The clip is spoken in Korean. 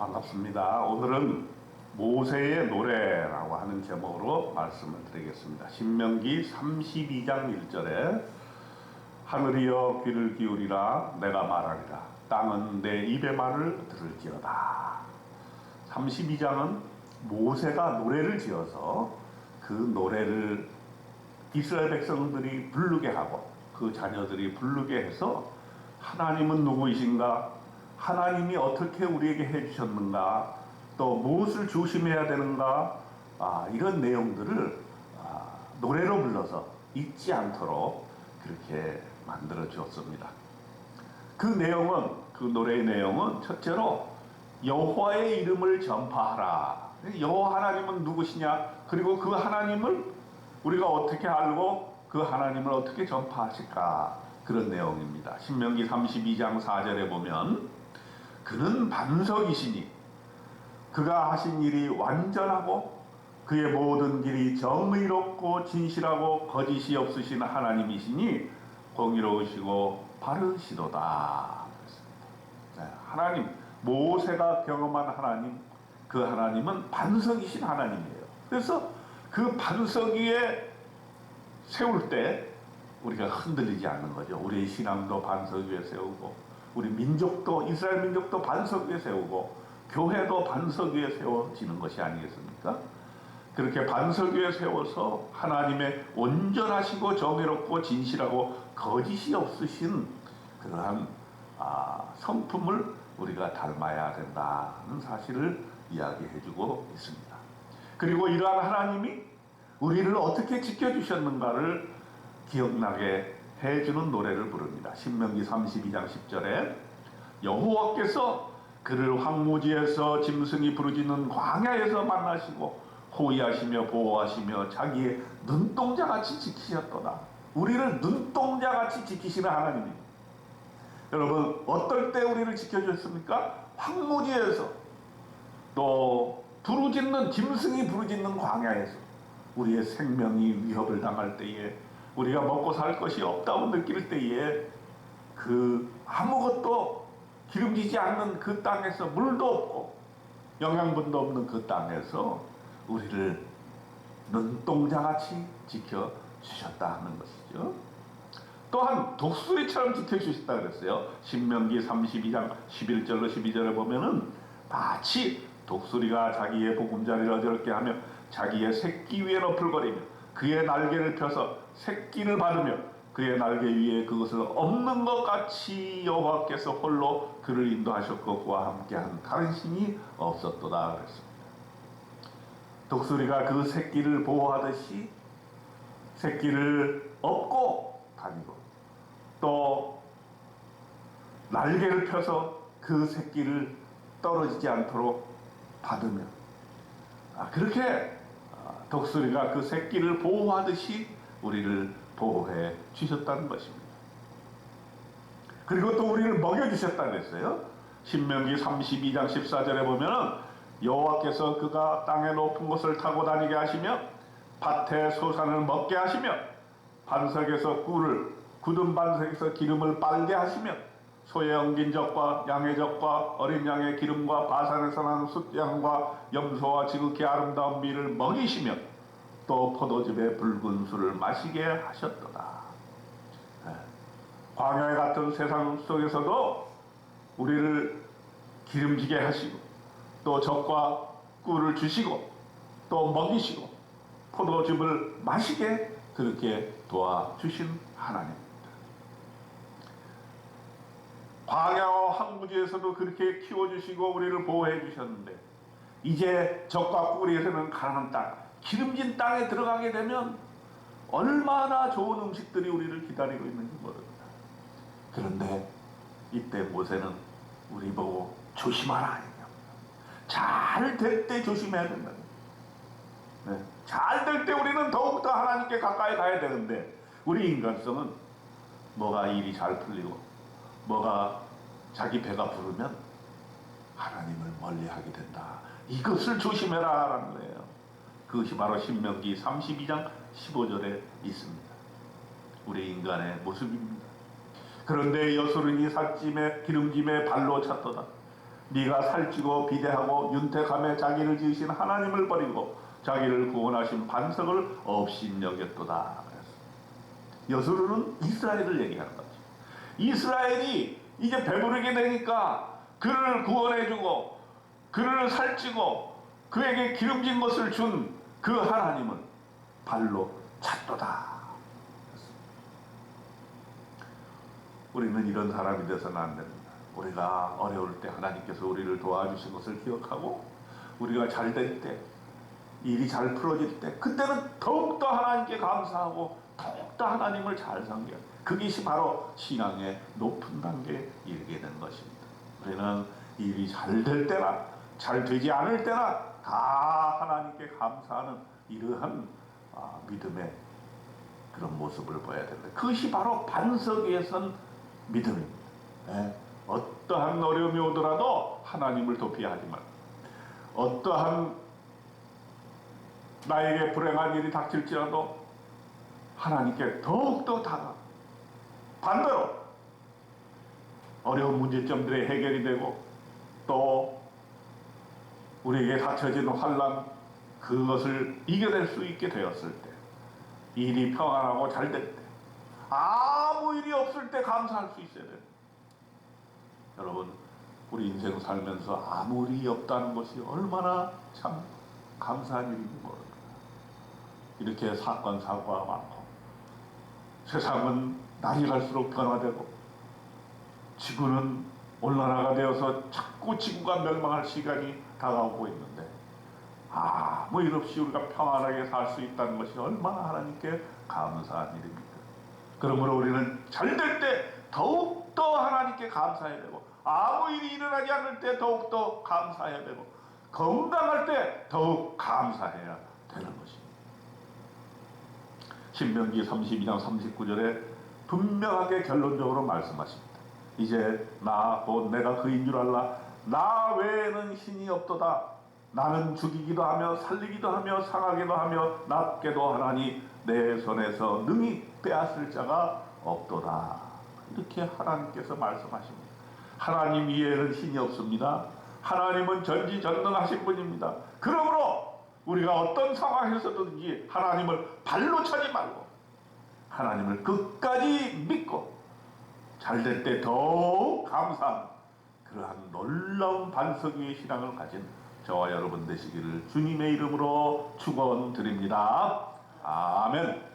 반갑습니다. 오늘은 모세의 노래라고 하는 제목으로 말씀을 드리겠습니다. 신명기 32장 1절에 하늘이여 귀를 기울이라 내가 말하리라 땅은 내 입의 말을 들을지어다. 32장은 모세가 노래를 지어서 그 노래를 이스라엘 백성들이 부르게 하고 그 자녀들이 부르게 해서 하나님은 누구이신가, 하나님이 어떻게 우리에게 해주셨는가, 또 무엇을 조심해야 되는가, 이런 내용들을 노래로 불러서 잊지 않도록 그렇게 만들어 주었습니다. 그 노래의 내용은 첫째로 여호와의 이름을 전파하라. 여호와 하나님은 누구시냐, 그리고 그 하나님을 우리가 어떻게 알고 그 하나님을 어떻게 전파하실까, 그런 내용입니다. 신명기 32장 4절에 보면 그는 반석이시니 그가 하신 일이 완전하고 그의 모든 길이 정의롭고 진실하고 거짓이 없으신 하나님이시니 공의로우시고 바르시도다. 하나님, 모세가 경험한 하나님, 그 하나님은 반석이신 하나님이에요. 그래서 그 반석 위에 세울 때 우리가 흔들리지 않는 거죠. 우리의 신앙도 반석 위에 세우고, 우리 민족도, 이스라엘 민족도 반석 위에 세우고, 교회도 반석 위에 세워지는 것이 아니겠습니까? 그렇게 반석 위에 세워서 하나님의 온전하시고 정의롭고 진실하고 거짓이 없으신 그러한 성품을 우리가 닮아야 된다는 사실을 이야기해주고 있습니다. 그리고 이러한 하나님이 우리를 어떻게 지켜주셨는가를 기억나게 해주는 노래를 부릅니다. 신명기 32장 10절에 여호와께서 그를 황무지에서 짐승이 부르짖는 광야에서 만나시고 호위하시며 보호하시며 자기의 눈동자같이 지키셨도다. 우리를 눈동자같이 지키시는 하나님입니다. 여러분, 어떨 때 우리를 지켜주셨습니까? 황무지에서, 또 부르짖는 짐승이 부르짖는 광야에서, 우리의 생명이 위협을 당할 때에, 우리가 먹고 살 것이 없다고 느낄 때에, 그 아무것도 기름지지 않는 그 땅에서, 물도 없고 영양분도 없는 그 땅에서 우리를 눈동자같이 지켜주셨다 하는 것이죠. 또한 독수리처럼 지켜주셨다 그랬어요. 신명기 32장 11절로 12절에 보면은 마치 독수리가 자기의 보금자리를 어지럽게 하며 자기의 새끼 위에 너풀거리며 그의 날개를 펴서 새끼를 받으며 그의 날개 위에 그것을 없는 것 같이 여호와께서 홀로 그를 인도하셨고 그와 함께한 다른 신이 없었도다 그랬습니다. 독수리가 그 새끼를 보호하듯이 새끼를 업고 다니고, 또 날개를 펴서 그 새끼를 떨어지지 않도록 받으며, 그렇게 독수리가 그 새끼를 보호하듯이 우리를 보호해 주셨다는 것입니다. 그리고 또 우리를 먹여주셨다고 했어요. 신명기 32장 14절에 보면은 여호와께서 그가 땅의 높은 곳을 타고 다니게 하시며 밭의 소산을 먹게 하시며 반석에서 꿀을, 굳은 반석에서 기름을 빨게 하시며 소의 엉긴 젖과 양의 젖과 어린 양의 기름과 바산에서 나는 숫양과 염소와 지극히 아름다운 밀을 먹이시며 또 포도즙의 붉은 술을 마시게 하셨도다. 광야 같은 세상 속에서도 우리를 기름지게 하시고, 또 젖과 꿀을 주시고, 또 먹이시고, 포도즙을 마시게 그렇게 도와주신 하나님입니다. 광야와 황무지에서도 그렇게 키워주시고 우리를 보호해 주셨는데, 이제 젖과 꿀에서는 가나안 땅, 기름진 땅에 들어가게 되면 얼마나 좋은 음식들이 우리를 기다리고 있는지 모릅니다. 그런데 이때 모세는 우리 보고 조심하라. 잘 될 때 조심해야 된다. 잘 될 때 우리는 더욱더 하나님께 가까이 가야 되는데, 우리 인간성은 뭐가 일이 잘 풀리고 뭐가 자기 배가 부르면 하나님을 멀리하게 된다. 이것을 조심해라 라는 거예요. 그것이 바로 신명기 32장 15절에 있습니다. 우리 인간의 모습입니다. 그런데 여소run이 삿짐에 기름짐에 발로 찼도다. 네가 살찌고 비대하고 윤택함에 자기를 지으신 하나님을 버리고 자기를 구원하신 반석을 업신여겼도다. 여수로는 이스라엘을 얘기하는 거죠. 이스라엘이 이제 배부르게 되니까 그를 구원해주고 그를 살찌고 그에게 기름진 것을 준 그 하나님을 발로 찼도다. 우리는 이런 사람이 되어서는 안 됩니다. 우리가 어려울 때 하나님께서 우리를 도와주신 것을 기억하고 우리가 잘 될 때, 일이 잘 풀어질 때 그때는 더욱더 하나님께 감사하고 더욱더 하나님을 잘 섬겨요. 그것이 바로 신앙의 높은 단계에 이르게 된 것입니다. 우리는 일이 잘 될 때나 잘 되지 않을 때나 다 하나님께 감사하는 이러한 믿음의 그런 모습을 보여야 됩니다. 그것이 바로 반석 위에 선 믿음입니다. 네. 어떠한 어려움이 오더라도 하나님을 도피해야 하지만 어떠한 나에게 불행한 일이 닥칠지라도 하나님께 더욱더 다가 반대로 어려운 문제점들이 해결이 되고 또 우리에게 닥쳐진 환난 그것을 이겨낼 수 있게 되었을 때 일이 평안하고 잘 될 때 아무 일이 없을 때 감사할 수 있어야 됩니다. 여러분 우리 인생 살면서 아무 일이 없다는 것이 얼마나 참 감사한 일인지 모릅니다. 이렇게 사건 사고가 많고 세상은 날이 갈수록 변화되고 지구는 온난화가 되어서 자꾸 지구가 멸망할 시간이 다가오고 있는데 아무 일 없이 우리가 평안하게 살 수 있다는 것이 얼마나 하나님께 감사한 일입니까? 그러므로 우리는 잘 될 때 더욱더 하나님께 감사해야 되고 아무 일이 일어나지 않을 때 더욱더 감사해야 되고 건강할 때 더욱 감사해야 되는 것입니다. 신명기 32장 39절에 분명하게 결론적으로 말씀하십니다. 이제 나 곧 내가 그인 줄 알라. 나 외에는 신이 없도다. 나는 죽이기도 하며 살리기도 하며 상하기도 하며 낫게도 하나니 내 손에서 능히 빼앗을 자가 없도다. 이렇게 하나님께서 말씀하십니다. 하나님 이외에는 신이 없습니다. 하나님은 전지전능하신 분입니다. 그러므로 우리가 어떤 상황에서든지 하나님을 발로 차지 말고 하나님을 끝까지 믿고 잘 될 때 더욱 감사한 그러한 놀라운 반석 위의 신앙을 가진 저와 여러분 되시기를 주님의 이름으로 축원드립니다. 아멘.